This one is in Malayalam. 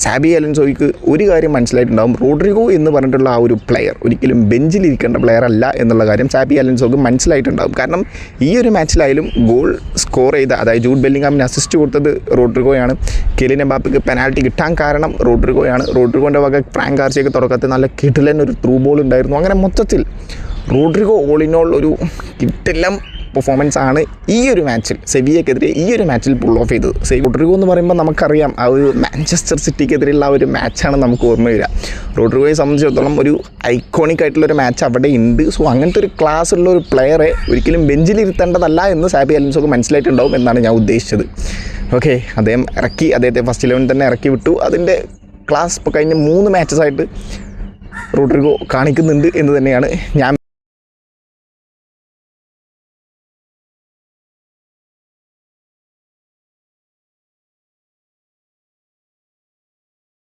സാബി അലൻസോയ്ക്ക് ഒരു കാര്യം മനസ്സിലായിട്ടുണ്ടാകും, റോഡ്രിഗോ എന്ന് പറഞ്ഞിട്ടുള്ള ആ ഒരു പ്ലെയർ ഒരിക്കലും ബെഞ്ചിലിരിക്കേണ്ട പ്ലെയർ അല്ല എന്നുള്ള കാര്യം സാബി അലൻസോയ്ക്ക് മനസ്സിലായിട്ടുണ്ടാകും. കാരണം ഈ ഒരു മാച്ചിലായാലും ഗോൾ സ്കോർ ചെയ്ത, അതായത് ജൂഡ് ബെല്ലിംഗാമിന് അസിസ്റ്റ് കൊടുത്തത് റോഡ്രിഗോയാണ്. കിലിയൻ എംബാപ്പയ്ക്ക് പെനാൽറ്റി കിട്ടാൻ കാരണം റോഡ്രിഗോയാണ്. റോഡ്രിഗോൻ്റെ വക ഫ്രാങ്ക് ഗാർസിയയ്ക്ക് തുടക്കത്തിൽ നല്ല കിടിലൻ ഒരു ത്രൂ ബോൾ ഉണ്ടായിരുന്നു. അങ്ങനെ മൊത്തത്തിൽ റോഡ്രിഗോ ഓൾ ഇൻ ഓൾ ഒരു കിടിലൻ പെർഫോമൻസ് ആണ് ഈ ഒരു മാച്ചിൽ, സെവിയ്യക്കെതിരെ ഈ ഒരു മാച്ചിൽ പുൾ ഓഫ് ചെയ്തത്. റോഡ്രിഗോ എന്ന് പറയുമ്പോൾ നമുക്കറിയാം ആ ഒരു മാഞ്ചസ്റ്റർ സിറ്റിക്കെതിരെയുള്ള ആ ഒരു മാച്ചാണ് നമുക്ക് ഓർമ്മ വരിക. റോഡ്രിഗോയെ സംബന്ധിച്ചിടത്തോളം ഒരു ഐക്കോണിക് ആയിട്ടുള്ളൊരു മാച്ച് അവിടെ ഉണ്ട്. സോ അങ്ങനത്തെ ഒരു ക്ലാസ് ഉള്ള ഒരു പ്ലെയറെ ഒരിക്കലും ബെഞ്ചിലിരുത്തേണ്ടതല്ല എന്ന് സാബി അലൻസോക്ക് മനസ്സിലായിട്ടുണ്ടാവും എന്നാണ് ഞാൻ ഉദ്ദേശിച്ചത്. ഓക്കെ, അദ്ദേഹത്തെ ഫസ്റ്റ് 11 തന്നെ ഇറക്കി വിട്ടു. അതിൻ്റെ ക്ലാസ് ഇപ്പോൾ കഴിഞ്ഞ 3 മാച്ചസായിട്ട് റോഡ്രിഗോ കാണിക്കുന്നുണ്ട് എന്ന് തന്നെയാണ് ഞാൻ